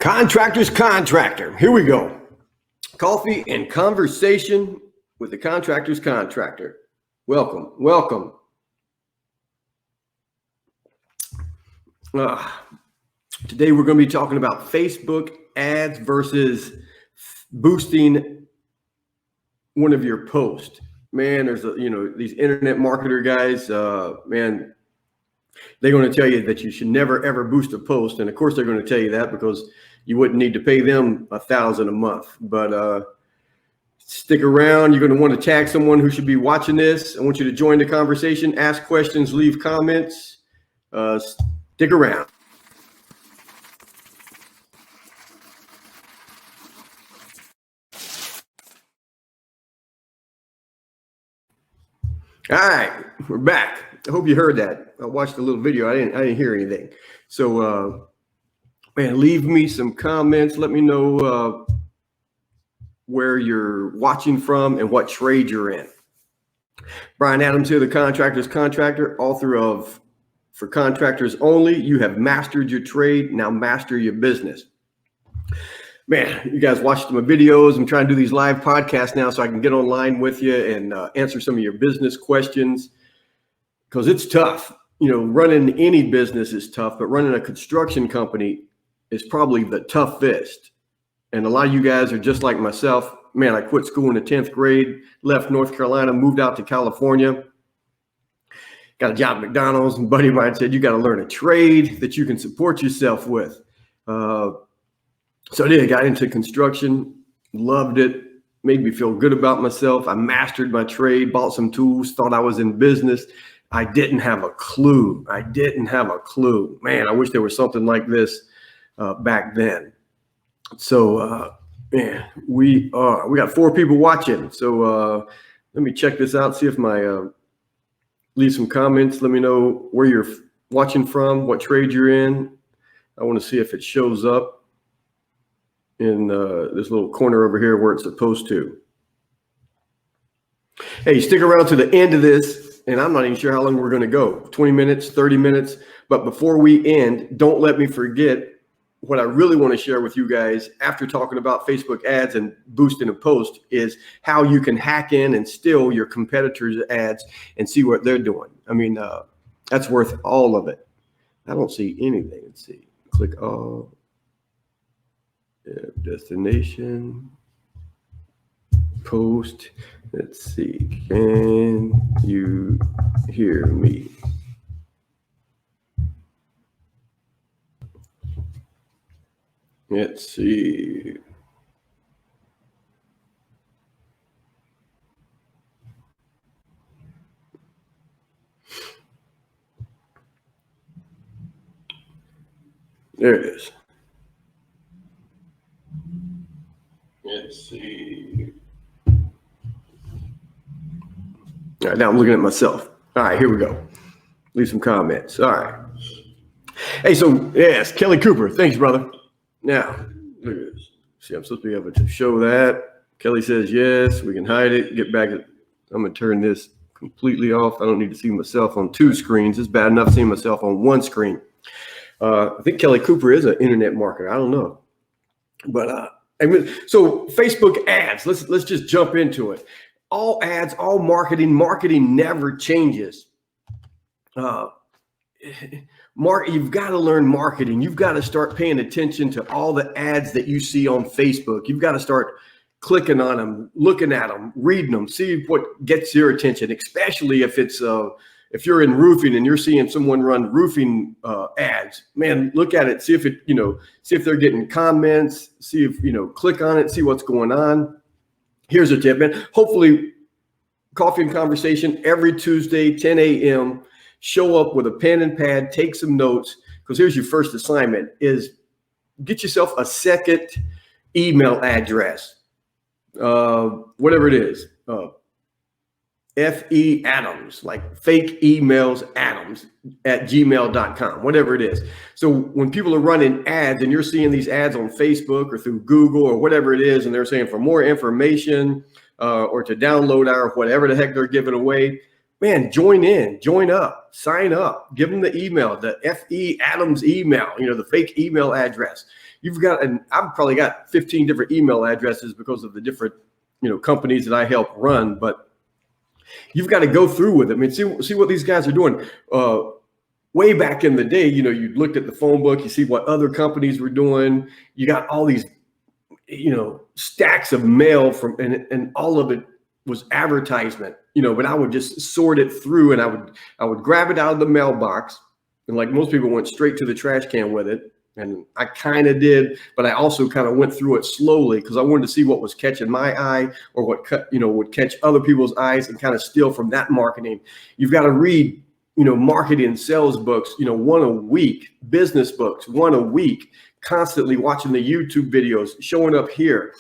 Contractors Contractor. Here we go. Coffee and conversation with the Contractors Contractor. Welcome, welcome. Today we're going to be talking about Facebook ads versus boosting one of your posts. Man, there's these internet marketer guys, man, they're going to tell you that you should never ever boost a post, and of course they're going to tell you that because you wouldn't need to pay them $1,000 a month. But stick around. You're going to want to tag someone who should be watching this. I want you to join the conversation, ask questions, leave comments. Stick around. All right, we're back. I hope you heard that. I watched a little video. I didn't hear anything. So, man, leave me some comments. Let me know where you're watching from and what trade you're in. Brian Adams here, the Contractors Contractor, author of For Contractors Only. You have mastered your trade. Now master your business. Man, you guys watched my videos. I'm trying to do these live podcasts now so I can get online with you and answer some of your business questions, because it's tough. Running any business is tough, but running a construction company is probably the toughest. And a lot of you guys are just like myself. Man, I quit school in the 10th grade, left North Carolina, moved out to California, got a job at McDonald's, and a buddy of mine said, you got to learn a trade that you can support yourself with. So I did. I got into construction, loved it, made me feel good about myself. I mastered my trade, bought some tools, thought I was in business. I didn't have a clue. Man, I wish there was something like this back then. So, man, we got 4 people watching. So let me check this out, see if leave some comments. Let me know where you're watching from, what trade you're in. I want to see if it shows up in this little corner over here where it's supposed to. Hey, stick around to the end of this, and I'm not even sure how long we're going to go, 20 minutes, 30 minutes. But before we end, don't let me forget what I really want to share with you guys after talking about Facebook ads and boosting a post is how you can hack in and steal your competitors' ads and see what they're doing. I mean, that's worth all of it. I don't see anything. Let's see. Click all. Destination. Post. Let's see. Can you hear me? Let's see. There it is. Let's see. All right, now I'm looking at myself. All right, here we go. Leave some comments. All right. Hey, so yes, Kelly Cooper. Thanks, brother. Now, look at this. See, I'm supposed to be able to show that. Kelly says yes. We can hide it. Get back. I'm going to turn this completely off. I don't need to see myself on 2 screens. It's bad enough seeing myself on 1 screen. I think Kelly Cooper is an internet marketer. I don't know. But so Facebook ads, let's just jump into it. All ads, all marketing never changes. You've got to learn marketing. You've got to start paying attention to all the ads that you see on Facebook. You've got to start clicking on them, looking at them, reading them, see what gets your attention, especially if it's if you're in roofing and you're seeing someone run roofing ads. Man, look at it, see if see if they're getting comments, see if click on it, see what's going on. Here's a tip, man. Hopefully, coffee and conversation every Tuesday, 10 a.m. Show up with a pen and pad, take some notes, because here's your first assignment is get yourself a second email address, whatever it is, F.E. Adams, like fake emails Adams at gmail.com, whatever it is. So when people are running ads and you're seeing these ads on Facebook or through Google or whatever it is, and they're saying for more information or to download our whatever the heck they're giving away, man, join up, sign up, give them the email, the F.E. Adams email, the fake email address. And I've probably got 15 different email addresses because of the different, companies that I help run, but you've got to go through with it. I mean, see what these guys are doing. Way back in the day, you looked at the phone book, you see what other companies were doing. You got all these, stacks of mail and all of it was advertisement, but I would just sort it through, and I would grab it out of the mailbox, and like most people went straight to the trash can with it. And I kind of did, but I also kind of went through it slowly because I wanted to see what was catching my eye or what would catch other people's eyes and kind of steal from that marketing. You've got to read, marketing, sales books, one a week, business books, one a week, constantly watching the YouTube videos, showing up here.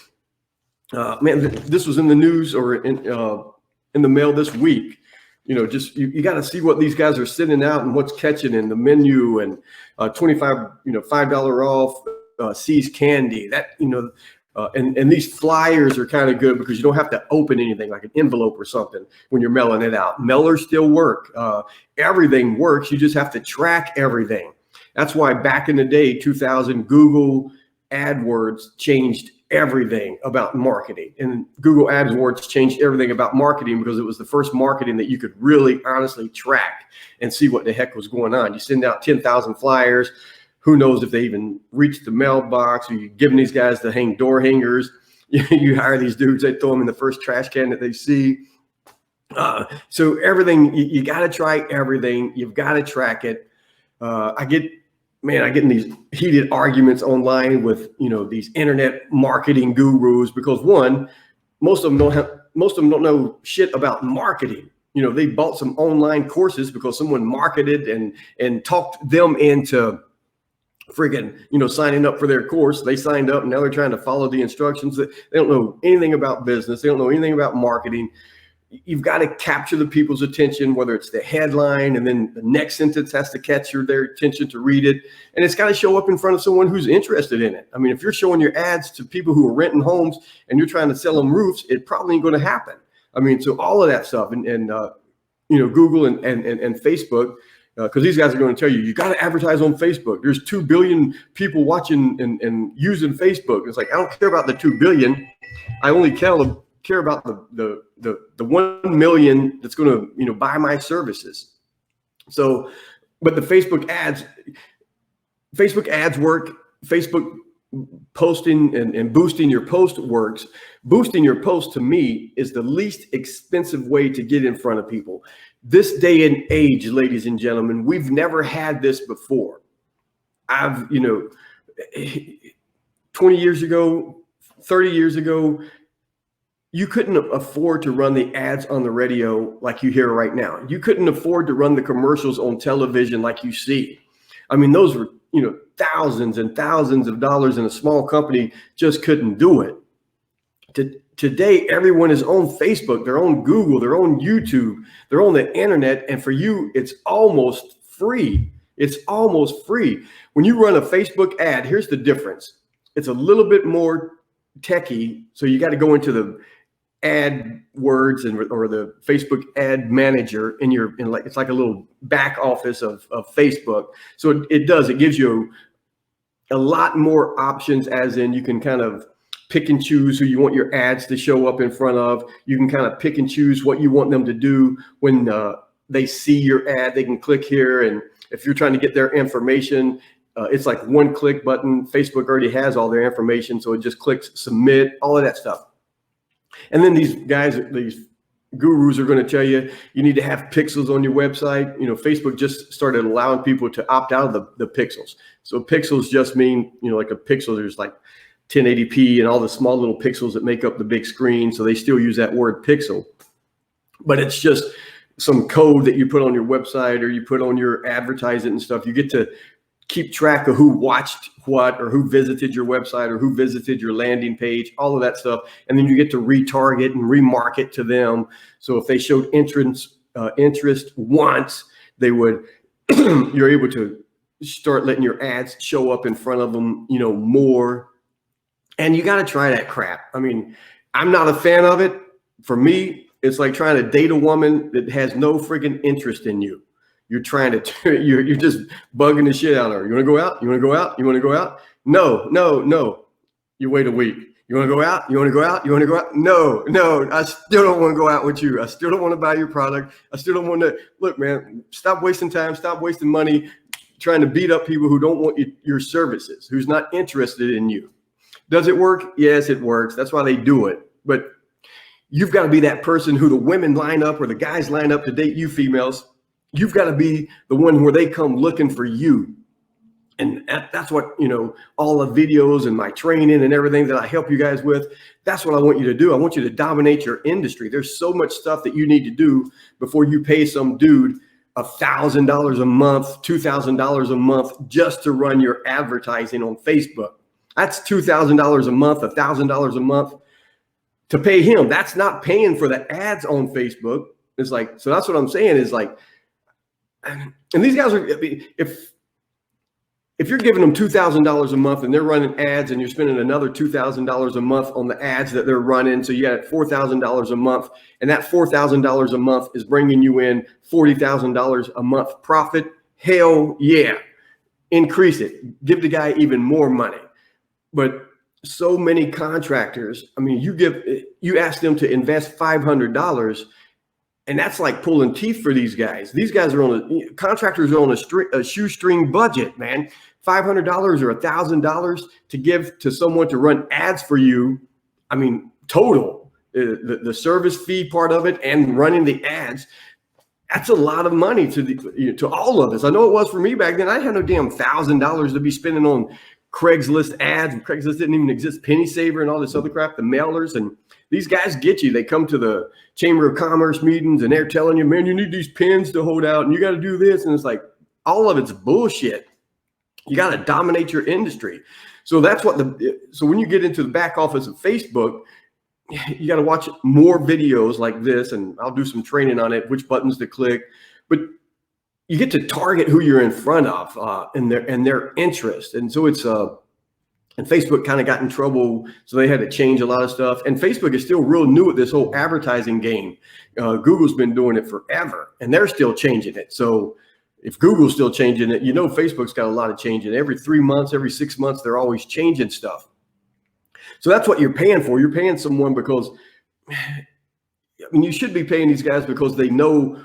Man, this was in the news or in the mail this week. You got to see what these guys are sending out and what's catching in the menu, and $5 off, C's candy, that, and these flyers are kind of good because you don't have to open anything like an envelope or something when you're mailing it out. Mailers still work. Everything works. You just have to track everything. That's why back in the day, 2000, Google AdWords changed everything about marketing, and Google AdWords changed everything about marketing because it was the first marketing that you could really honestly track and see what the heck was going on. You send out 10,000 flyers. Who knows if they even reach the mailbox, or you're giving these guys to hang door hangers. You hire these dudes, they throw them in the first trash can that they see. So everything, you got to try everything. You've got to track it. I get in these heated arguments online with, these internet marketing gurus because one, most of them don't know shit about marketing. They bought some online courses because someone marketed and talked them into friggin', signing up for their course. They signed up and now they're trying to follow the instructions. They don't know anything about business. They don't know anything about marketing. You've got to capture the people's attention, whether it's the headline and then the next sentence has to catch their attention to read it. And it's got to show up in front of someone who's interested in it. I mean, if you're showing your ads to people who are renting homes and you're trying to sell them roofs, it probably ain't going to happen. I mean, so all of that stuff and Google and Facebook, because these guys are going to tell you got to advertise on Facebook. There's 2 billion people watching and using Facebook. It's like, I don't care about the 2 billion. I only care about the 1 million that's going to buy my services. So, but the Facebook ads work. Facebook posting and boosting your post works. Boosting your post to me is the least expensive way to get in front of people. This day and age, ladies and gentlemen, we've never had this before. 20 years ago, 30 years ago, you couldn't afford to run the ads on the radio like you hear right now. You couldn't afford to run the commercials on television like you see. I mean, those were, thousands and thousands of dollars, and a small company just couldn't do it. Today, everyone is on Facebook, they're on Google, they're on YouTube, they're on the internet. And for you, it's almost free. It's almost free. When you run a Facebook ad, here's the difference. It's a little bit more techie. So you got to go into the AdWords or the Facebook ad manager it's like a little back office of Facebook. So it gives you a lot more options, as in you can kind of pick and choose who you want your ads to show up in front of. You can kind of pick and choose what you want them to do when they see your ad. They can click here, and if you're trying to get their information, it's like one click button. Facebook already has all their information, so it just clicks submit, all of that stuff. And then these gurus are going to tell you need to have pixels on your website. Facebook just started allowing people to opt out of the pixels. So pixels just mean, like a pixel, there's like 1080p and all the small little pixels that make up the big screen. So they still use that word pixel, but it's just some code that you put on your website or you put on your advertising and stuff. You get to keep track of who watched what or who visited your website or who visited your landing page, all of that stuff. And then you get to retarget and remarket to them. So if they showed interest once, they would, you're able to start letting your ads show up in front of them, more. And you got to try that crap. I mean, I'm not a fan of it. For me, It's like trying to date a woman that has no friggin' interest in you. You're trying to, you're just bugging the shit out of her. You want to go out? You want to go out? You want to go out? No, no, no. You wait a week. You want to go out? You want to go out? You want to go out? No, no, I still don't want to go out with you. I still don't want to buy your product. I still don't want to, look, man, stop wasting time. Stop wasting money trying to beat up people who don't want your services, who's not interested in you. Does it work? Yes, it works. That's why they do it. But you've got to be that person who the women line up or the guys line up to date you females. You've got to be the one where they come looking for you. And that's what, all the videos and my training and everything that I help you guys with, that's what I want you to do. I want you to dominate your industry. There's so much stuff that you need to do before you pay some dude $1,000 a month, $2,000 a month just to run your advertising on Facebook. That's $2,000 a month, $1,000 a month to pay him. That's not paying for the ads on Facebook. It's like, so that's what I'm saying is like, and these guys are, if you're giving them $2,000 a month and they're running ads and you're spending another $2,000 a month on the ads that they're running, so you got $4,000 a month, and that $4,000 a month is bringing you in $40,000 a month profit, hell yeah, increase it. Give the guy even more money. But so many contractors, I mean, you ask them to invest $500, and that's like pulling teeth for these guys. These guys are contractors are on a shoestring budget, man. $500 or $1,000 to give to someone to run ads for you. I mean, total, the service fee part of it and running the ads, that's a lot of money to all of us. I know it was for me back then. I had no damn $1,000 to be spending on Craigslist ads. Craigslist didn't even exist. Penny Saver and all this other crap, the mailers. And these guys get you. They come to the Chamber of Commerce meetings and they're telling you, man, you need these pins to hold out and you got to do this. And it's like, all of it's bullshit. You got to dominate your industry. So that's what so when you get into the back office of Facebook, you got to watch more videos like this, and I'll do some training on it, which buttons to click, but you get to target who you're in front of and their interest. And so it's, and Facebook kind of got in trouble. So they had to change a lot of stuff, and Facebook is still real new at this whole advertising game. Google's been doing it forever and they're still changing it. So if Google's still changing it, Facebook's got a lot of changing. Every 3 months, every 6 months, they're always changing stuff. So that's what you're paying for. You're paying someone because, you should be paying these guys because they know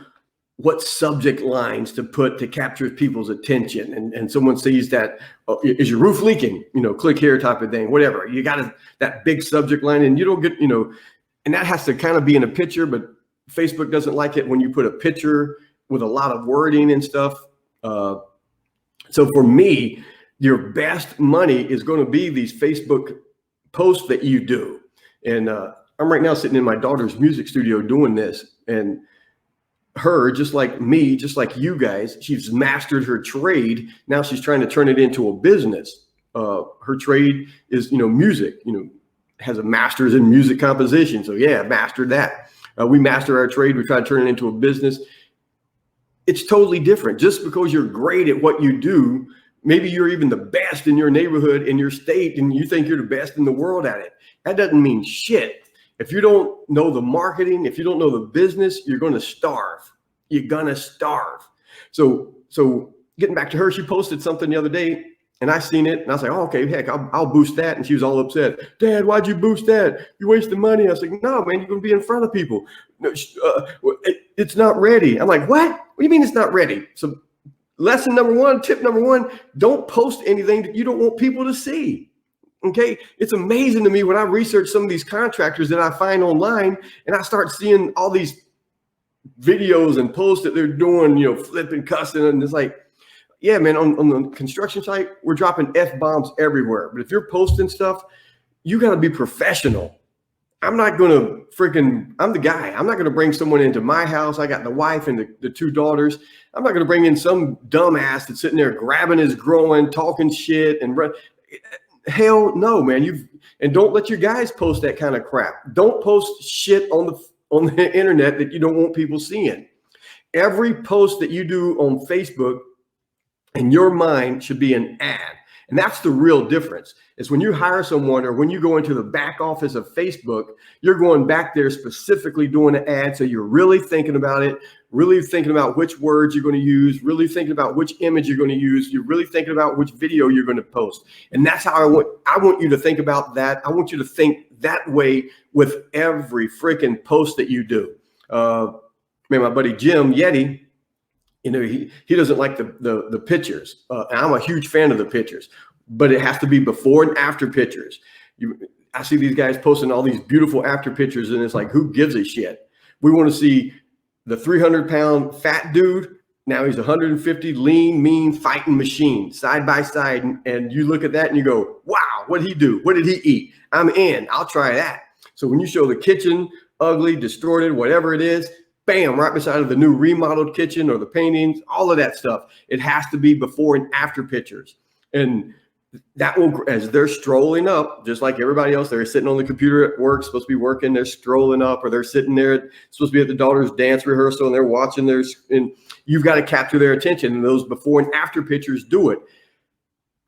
what subject lines to put to capture people's attention. And someone sees that, is your roof leaking? Click here type of thing, whatever. You got that big subject line, and you don't get, and that has to kind of be in a picture, but Facebook doesn't like it when you put a picture with a lot of wording and stuff. So for me, your best money is going to be these Facebook posts that you do. And I'm right now sitting in my daughter's music studio doing this, and her, just like me, just like you guys, she's mastered her trade. Now she's trying to turn it into a business. Her trade is, music, has a master's in music composition. So yeah, mastered that. We master our trade. We try to turn it into a business. It's totally different. Just because you're great at what you do, maybe you're even the best in your neighborhood, in your state, and you think you're the best in the world at it. That doesn't mean shit. If you don't know the marketing, if you don't know the business, you're going to starve. You're going to starve. So getting back to her, she posted something the other day, and I seen it, and I was like, oh, okay, heck, I'll boost that. And she was all upset. Dad, why'd you boost that? You wasted money. I was like, no, man, you're going to be in front of people. No, it's not ready. I'm like, what? What do you mean it's not ready? So lesson number one, tip number one, don't post anything that you don't want people to see. Okay. It's amazing to me when I research some of these contractors that I find online, and I start seeing all these videos and posts that they're doing, flipping, cussing. And it's like, yeah, man, on the construction site, we're dropping F-bombs everywhere. But if you're posting stuff, you got to be professional. I'm not going to I'm the guy. I'm not going to bring someone into my house. I got the wife and the 2 daughters. I'm not going to bring in some dumbass that's sitting there grabbing his groin, talking shit and hell no, man. And don't let your guys post that kind of crap. Don't post shit on the internet that you don't want people seeing. Every post that you do on Facebook in your mind should be an ad. And that's the real difference, is when you hire someone or when you go into the back office of Facebook, you're going back there specifically doing an ad. So you're really thinking about it, really thinking about which words you're going to use, really thinking about which image you're going to use. You're really thinking about which video you're going to post. And that's how I want you to think about that. I want you to think that way with every freaking post that you do. Man, my buddy Jim Yeti, you know, he doesn't like the pictures. I'm a huge fan of the pictures, but it has to be before and after pictures. I see these guys posting all these beautiful after pictures, and it's like, who gives a shit? We want to see the 300-pound fat dude. Now he's 150, lean, mean, fighting machine, side by side. And you look at that and you go, wow, what did he do? What did he eat? I'm in. I'll try that. So when you show the kitchen, ugly, distorted, whatever it is, bam, right beside of the new remodeled kitchen or the paintings, all of that stuff. It has to be before and after pictures. And that will, as they're strolling up, just like everybody else, they're sitting on the computer at work, supposed to be working, they're strolling up, or they're sitting there, supposed to be at the daughter's dance rehearsal, and they're watching theirs, and you've got to capture their attention. And those before and after pictures do it.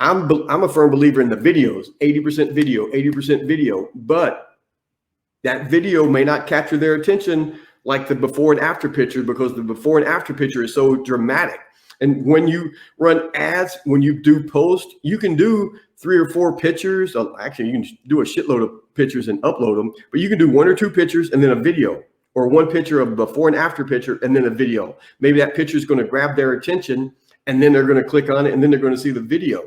I'm a firm believer in the videos, 80% video, 80% video, but that video may not capture their attention like the before and after picture, because the before and after picture is so dramatic. And when you run ads, when you do post, you can do 3 or 4 pictures. Actually, you can do a shitload of pictures and upload them, but you can do 1 or 2 pictures and then a video, or 1 picture of before and after picture and then a video. Maybe that picture is going to grab their attention, and then they're going to click on it, and then they're going to see the video.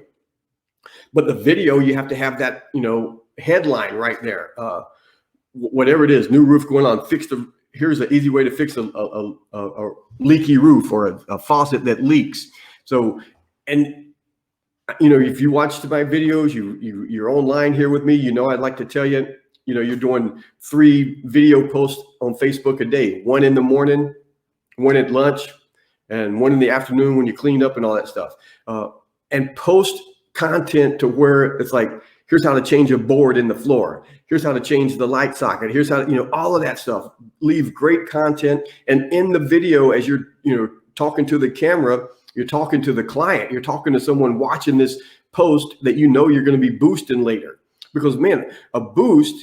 But the video, you have to have that, you know, headline right there. Whatever it is, new roof going on, here's an easy way to fix a leaky roof, or a faucet that leaks. So, and you know, if you watched my videos, you're online here with me, you know, I'd like to tell you, you know, you're doing 3 video posts on Facebook a day, 1 in the morning, 1 at lunch, and 1 in the afternoon when you clean up and all that stuff. And post content to where it's like, here's how to change a board in the floor. Here's how to change the light socket. Here's how to, you know, all of that stuff. Leave great content. And in the video, as you're, you know, talking to the camera, you're talking to the client, you're talking to someone watching this post that you know you're going to be boosting later. Because, man, a boost,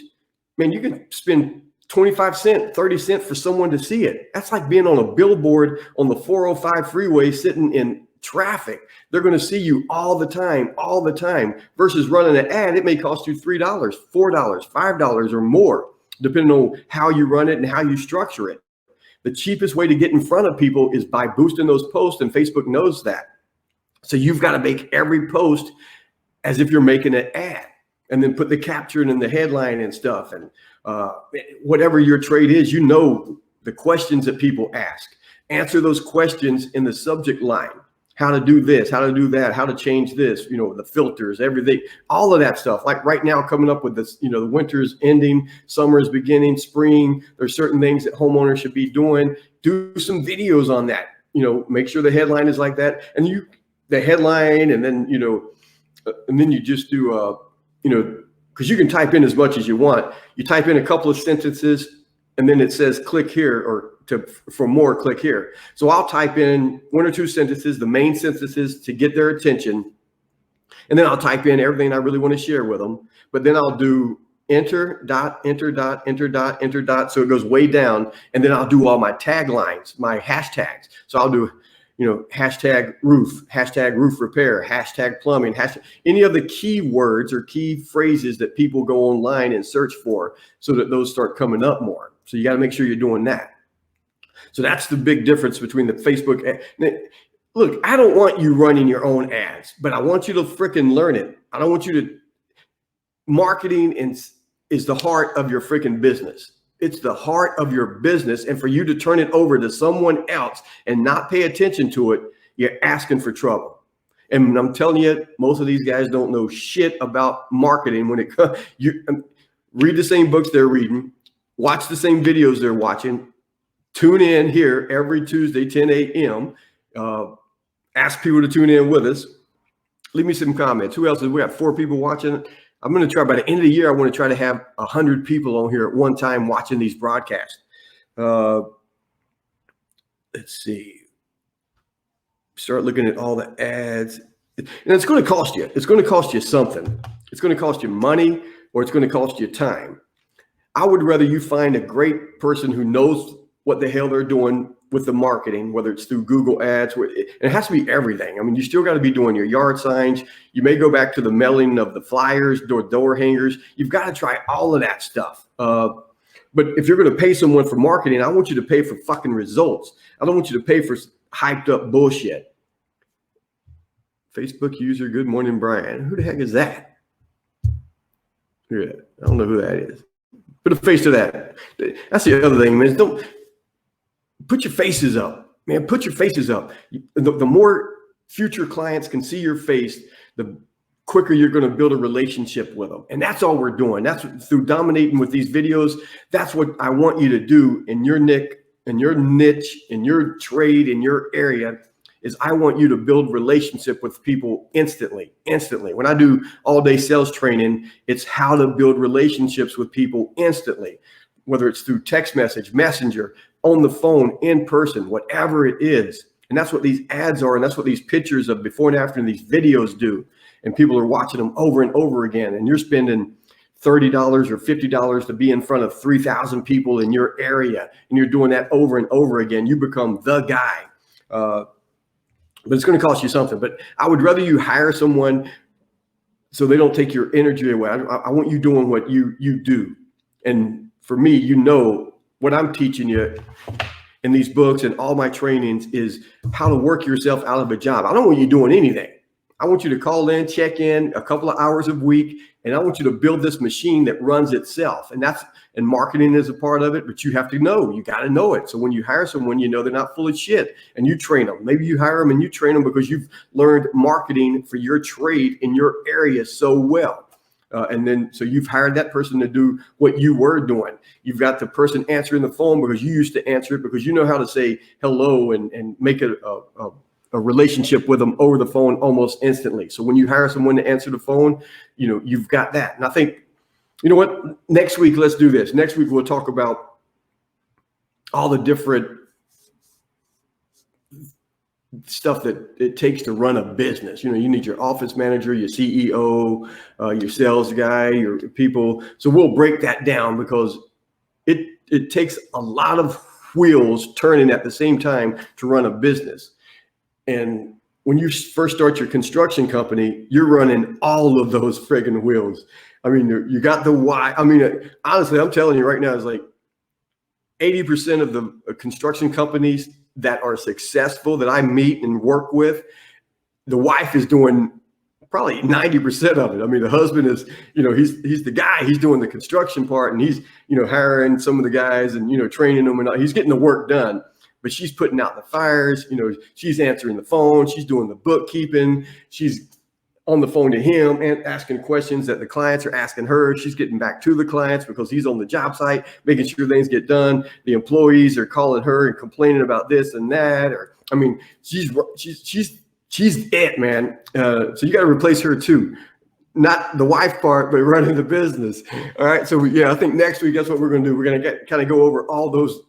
man, you can spend 25 cents, 30 cents for someone to see it. That's like being on a billboard on the 405 freeway sitting in traffic. They're going to see you all the time, versus running an ad. It may cost you $3, $4, $5 or more, depending on how you run it and how you structure it. The cheapest way to get in front of people is by boosting those posts, and Facebook knows that. So you've got to make every post as if you're making an ad, and then put the caption and the headline and stuff. And whatever your trade is, you know the questions that people ask. Answer those questions in the subject line. How to do this, how to do that, how to change this, you know, the filters, everything, all of that stuff. Like right now, coming up with this, you know, the winter's ending, summer is beginning, spring, there's certain things that homeowners should be doing. Do some videos on that, you know, make sure the headline is like that. And the headline, and then, you know, and then you just do, you know, because you can type in as much as you want. You type in a couple of sentences, and then it says click here, or for more, click here. So I'll type in 1 or 2 sentences, the main sentences to get their attention. And then I'll type in everything I really want to share with them. But then I'll do enter, dot, enter, dot, enter, dot, enter, dot. So it goes way down. And then I'll do all my taglines, my hashtags. So I'll do, you know, hashtag roof repair, hashtag plumbing, hashtag, any of the keywords or key phrases that people go online and search for, so that those start coming up more. So you got to make sure you're doing that. So that's the big difference between the Facebook ad. Look, I don't want you running your own ads, but I want you to freaking learn it. I don't want you to, marketing is the heart of your freaking business. It's the heart of your business. And for you to turn it over to someone else and not pay attention to it, you're asking for trouble. And I'm telling you, most of these guys don't know shit about marketing when it comes. You read the same books they're reading, watch the same videos they're watching. Tune in here every Tuesday, 10 a.m. Ask people to tune in with us. Leave me some comments. Who else? We have 4 people watching. I'm going to try, by the end of the year, I want to try to have 100 people on here at one time watching these broadcasts. Let's see. Start looking at all the ads. And it's going to cost you. It's going to cost you something. It's going to cost you money, or it's going to cost you time. I would rather you find a great person who knows what the hell they're doing with the marketing, whether it's through Google ads, it has to be everything. I mean, you still got to be doing your yard signs. You may go back to the mailing of the flyers, door hangers. You've got to try all of that stuff. But if you're going to pay someone for marketing, I want you to pay for fucking results. I don't want you to pay for hyped up bullshit. Facebook user, good morning, Brian. Who the heck is that? Yeah, I don't know who that is. Put a face to that. That's the other thing, man. Don't put your faces up, man. Put your faces up. The more future clients can see your face, the quicker you're going to build a relationship with them. And that's all we're doing. That's through dominating with these videos. That's what I want you to do in your niche, in your trade, in your area. Is I want you to build relationship with people instantly. When I do all day sales training, it's how to build relationships with people instantly, whether it's through text message, messenger, on the phone, in person, whatever it is. And that's what these ads are. And that's what these pictures of before and after these videos do. And people are watching them over and over again. And you're spending $30 or $50 to be in front of 3,000 people in your area. And you're doing that over and over again. You become the guy. But it's going to cost you something. But I would rather you hire someone so they don't take your energy away. I want you doing what you do. And for me, you know, what I'm teaching you in these books and all my trainings is how to work yourself out of a job. I don't want you doing anything. I want you to call in, check in a couple of hours a week, and I want you to build this machine that runs itself. And marketing is a part of it, but you have to know, you got to know it. So when you hire someone, you know they're not full of shit and you train them. Maybe you hire them and you train them because you've learned marketing for your trade in your area so well. So you've hired that person to do what you were doing. You've got the person answering the phone because you used to answer it, because you know how to say hello and make it a relationship with them over the phone almost instantly. So when you hire someone to answer the phone, you know, you've got that. And I think, you know what, next week, let's do this. Next week, we'll talk about all the different stuff that it takes to run a business. You know, you need your office manager, your CEO, your sales guy, your people. So we'll break that down because it takes a lot of wheels turning at the same time to run a business. And when you first start your construction company, you're running all of those friggin' wheels. I mean, you got the why. I mean, honestly, I'm telling you right now, it's like 80% of the construction companies that are successful that I meet and work with, the wife is doing probably 90% of it. I mean, the husband is, you know, he's the guy, he's doing the construction part, and he's, you know, hiring some of the guys and, you know, training them, and he's getting the work done. But she's putting out the fires, you know, she's answering the phone, she's doing the bookkeeping, she's on the phone to him and asking questions that the clients are asking her. She's getting back to the clients because he's on the job site, making sure things get done. The employees are calling her and complaining about this and that. Or, I mean, she's it, man. So you got to replace her too. Not the wife part, but running the business. All right. So yeah, I think next week, that's what we're going to do. We're going to kind of go over all those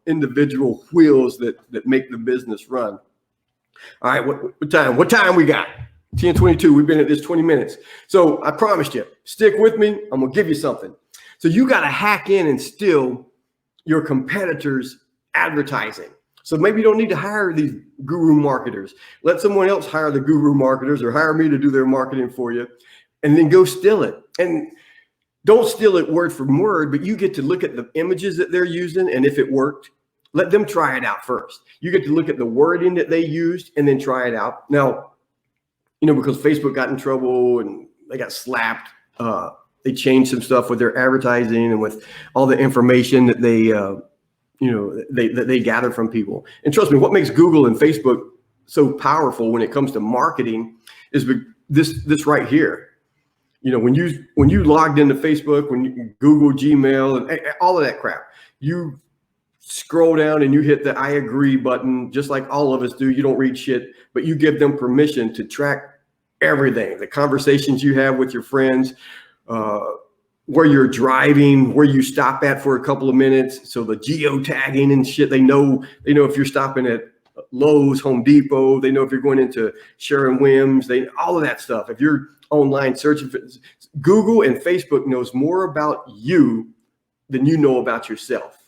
individual wheels that make the business run. All right. What time we got? 10:22. We've been at this 20 minutes. So I promised you, stick with me. I'm going to give you something. So you got to hack in and steal your competitors' advertising. So maybe you don't need to hire these guru marketers. Let someone else hire the guru marketers, or hire me to do their marketing for you, and then go steal it. And don't steal it word for word, but you get to look at the images that they're using. And if it worked, let them try it out first. You get to look at the wording that they used and then try it out. Now, you know, because Facebook got in trouble and they got slapped, they changed some stuff with their advertising and with all the information that they gather from people. And trust me, what makes Google and Facebook so powerful when it comes to marketing is this right here. You know, when you logged into Facebook, when you Google, Gmail, and all of that crap, you scroll down and you hit the I agree button, just like all of us do. You don't read shit, but you give them permission to track everything, the conversations you have with your friends, where you're driving, where you stop at for a couple of minutes. So the geotagging and shit, they know if you're stopping at Lowe's, Home Depot. They know if you're going into Sherwin-Williams, all of that stuff. If you're online searching for Google and Facebook knows more about you than you know about yourself.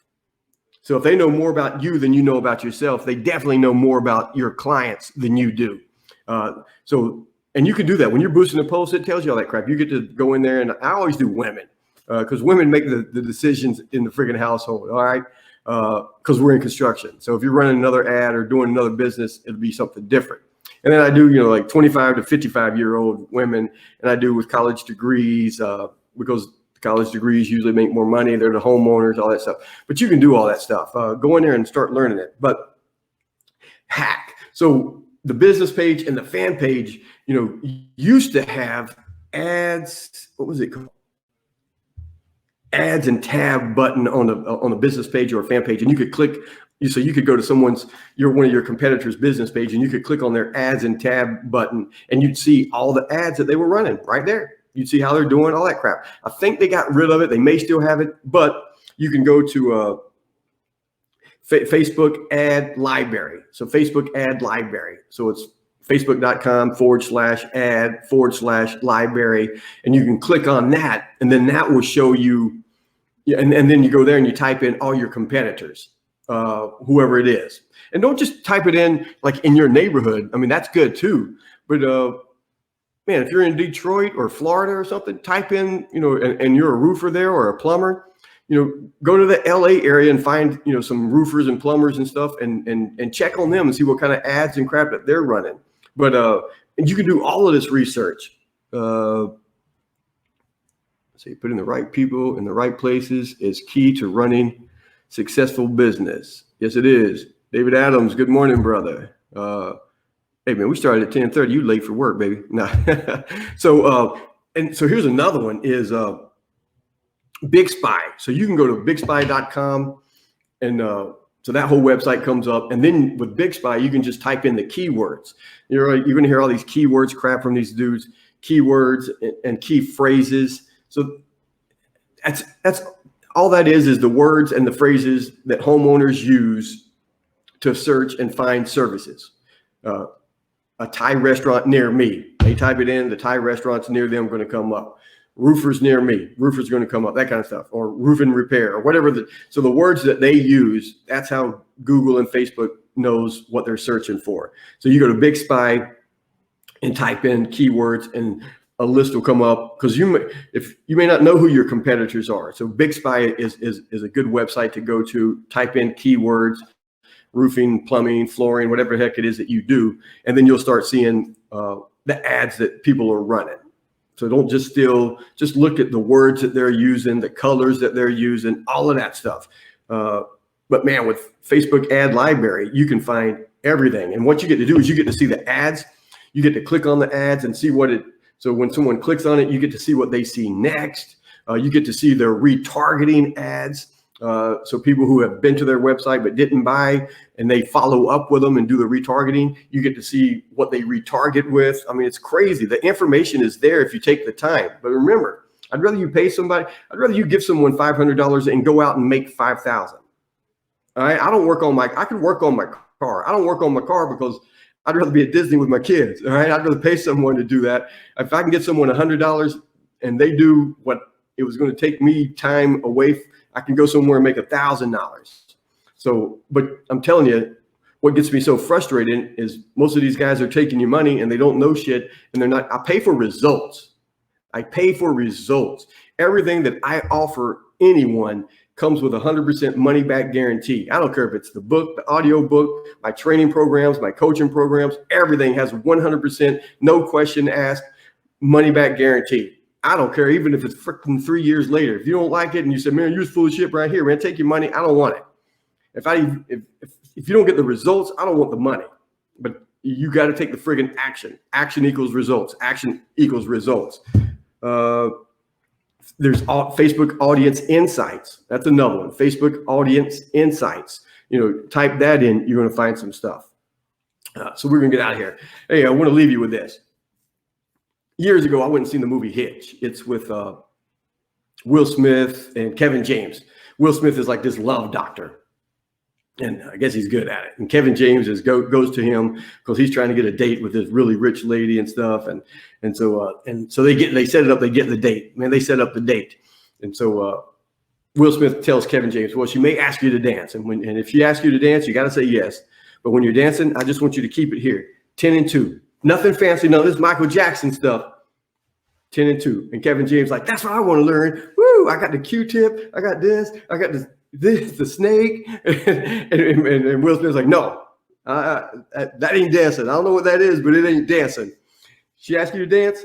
So if they know more about you than you know about yourself, they definitely know more about your clients than you do. And you can do that when you're boosting the post. It tells you all that crap. You get to go in there, and I always do women because women make the decisions in the friggin' household. All right, because we're in construction. So if you're running another ad or doing another business, it'll be something different. And then I do, like 25 to 55-year-old women, and I do with college degrees because college degrees usually make more money. They're the homeowners, all that stuff. But you can do all that stuff. Go in there and start learning it. But hack. So the business page and the fan page, used to have ads. What was it called? Ads and tab button on a business page or a fan page, and you could click. So you could go to one of your competitors' business page, and you could click on their ads and tab button, and you'd see all the ads that they were running right there. You'd see how they're doing, all that crap. I think they got rid of it. They may still have it, but you can go to Facebook ad library. So Facebook ad library. So it's facebook.com/ad/library. And you can click on that, and then that will show you. And then you go there and you type in all your competitors, whoever it is. And don't just type it in like in your neighborhood. I mean, that's good too. But man, if you're in Detroit or Florida or something, type in, and you're a roofer there or a plumber, go to the LA area and find, some roofers and plumbers and stuff and check on them and see what kind of ads and crap that they're running. But and you can do all of this research. So putting the right people in the right places is key to running successful business. Yes, it is. David Adams, good morning, brother. Hey man, we started at 10:30. You late for work, baby. Nah. So here's another one is Big Spy. So you can go to bigspy.com, and so that whole website comes up. And then with Big Spy, you can just type in the keywords. You're going to hear all these keywords crap from these dudes, keywords and key phrases. So that's all that is the words and the phrases that homeowners use to search and find services. A Thai restaurant near me. They type it in, the Thai restaurants near them are going to come up. Roofers near me, roofers going to come up, that kind of stuff, or roof and repair or whatever. So the words that they use, that's how Google and Facebook knows what they're searching for. So you go to Big Spy and type in keywords, and a list will come up because you may not know who your competitors are. So Big Spy is a good website to go to. Type in keywords, roofing, plumbing, flooring, whatever the heck it is that you do. And then you'll start seeing the ads that people are running. So don't just look at the words that they're using, the colors that they're using, all of that stuff. But man, with Facebook ad library, you can find everything. And what you get to do is you get to see the ads. You get to click on the ads and see so when someone clicks on it, you get to see what they see next. You get to see their retargeting ads. So people who have been to their website but didn't buy, and they follow up with them and do the retargeting, you get to see what they retarget with. I mean, it's crazy. The information is there if you take the time. But remember, I'd rather you give someone $500 and go out and make $5,000. All right. I can work on my car. I don't work on my car because I'd rather be at Disney with my kids. All right. I'd rather pay someone to do that. If I can get someone $100 and they do what it was going to take me time away, I can go somewhere and make $1,000. So, but I'm telling you, what gets me so frustrated is most of these guys are taking your money and they don't know shit, and they're not. I pay for results. Everything that I offer anyone comes with 100% money back guarantee. I don't care if it's the book, the audio book, my training programs, my coaching programs, everything has 100%, no question asked, money back guarantee. I don't care, even if it's freaking 3 years later. If you don't like it and you say, man, you're full of shit right here, man, take your money. I don't want it. If you don't get the results, I don't want the money. But you got to take the friggin' action. Action equals results. Action equals results. There's Facebook Audience Insights. That's another one. Facebook Audience Insights. Type that in. You're going to find some stuff. So we're going to get out of here. Hey, I want to leave you with this. Years ago, I went and seen the movie Hitch. It's with Will Smith and Kevin James. Will Smith is like this love doctor. And I guess he's good at it. And Kevin James goes to him because he's trying to get a date with this really rich lady and stuff. And so they set it up. They get the date. Man, they set up the date. And so Will Smith tells Kevin James, well, she may ask you to dance. And if she asks you to dance, you got to say yes. But when you're dancing, I just want you to keep it here. 10 and 2. Nothing fancy. No, this Michael Jackson stuff. 10 and 2. And Kevin James like, that's what I want to learn. Woo! I got the Q-tip. I got this. I got the snake. and Will Smith's like, no, that ain't dancing. I don't know what that is, but it ain't dancing. She asked you to dance.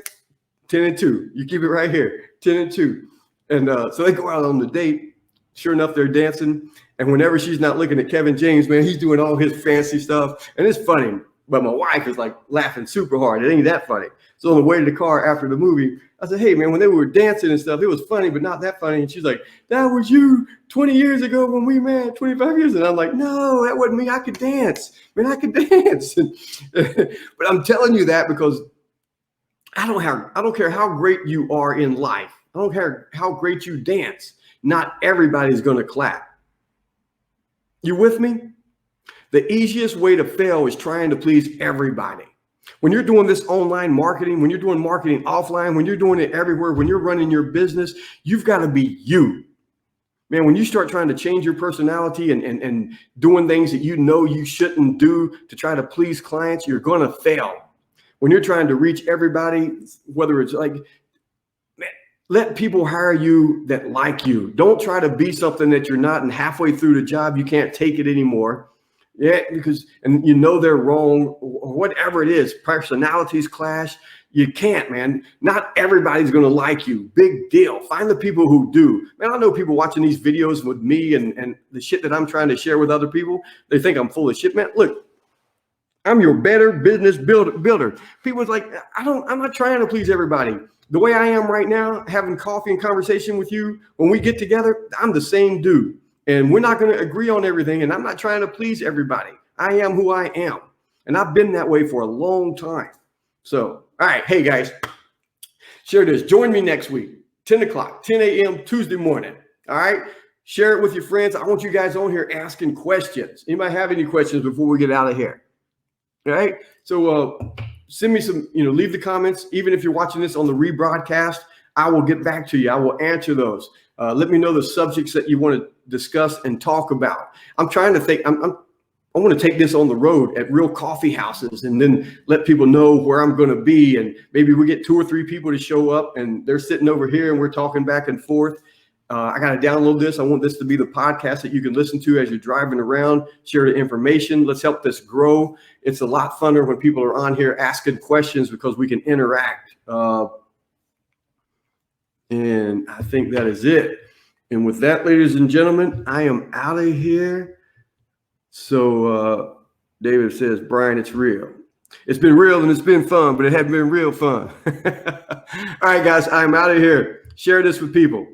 10 and 2. You keep it right here. 10 and 2. And so they go out on the date. Sure enough, they're dancing. And whenever she's not looking at Kevin James, man, he's doing all his fancy stuff. And it's funny. But my wife is like laughing super hard. It ain't that funny. So on the way to the car after the movie, I said, hey, man, when they were dancing and stuff, it was funny, but not that funny. And she's like, that was you 20 years ago when we met, 25 years. And I'm like, no, that wasn't me. I could dance. Man, I could dance. But I'm telling you that because I don't care how great you are in life. I don't care how great you dance. Not everybody's going to clap. You with me? The easiest way to fail is trying to please everybody. When you're doing this online marketing, when you're doing marketing offline, when you're doing it everywhere, when you're running your business, you've got to be you. Man, when you start trying to change your personality and doing things that you know you shouldn't do to try to please clients, you're going to fail. When you're trying to reach everybody, whether it's like, man, let people hire you that like you. Don't try to be something that you're not, and halfway through the job, you can't take it anymore. Yeah, and you know they're wrong, or whatever it is, personalities clash. You can't, man. Not everybody's going to like you. Big deal. Find the people who do. Man, I know people watching these videos with me and the shit that I'm trying to share with other people. They think I'm full of shit, man. Look, I'm your better business builder. People's like, I'm not trying to please everybody. The way I am right now, having coffee and conversation with you, when we get together, I'm the same dude. And we're not going to agree on everything. And I'm not trying to please everybody. I am who I am. And I've been that way for a long time. So, all right. Hey, guys, share this. Join me next week, 10 o'clock, 10 a.m. Tuesday morning. All right. Share it with your friends. I want you guys on here asking questions. Anybody have any questions before we get out of here? All right. So send me some, leave the comments. Even if you're watching this on the rebroadcast, I will get back to you. I will answer those. Let me know the subjects that you want to discuss and talk about. I'm trying to think. I want to take this on the road at real coffee houses and then let people know where I'm going to be. And maybe we get 2 or 3 people to show up and they're sitting over here and we're talking back and forth. I got to download this. I want this to be the podcast that you can listen to as you're driving around, share the information. Let's help this grow. It's a lot funner when people are on here asking questions because we can interact. And I think that is it. And with that, ladies and gentlemen, I am out of here. So David says, Brian, it's real. It's been real and it's been fun, but it hasn't been real fun. All right, guys, I'm out of here. Share this with people.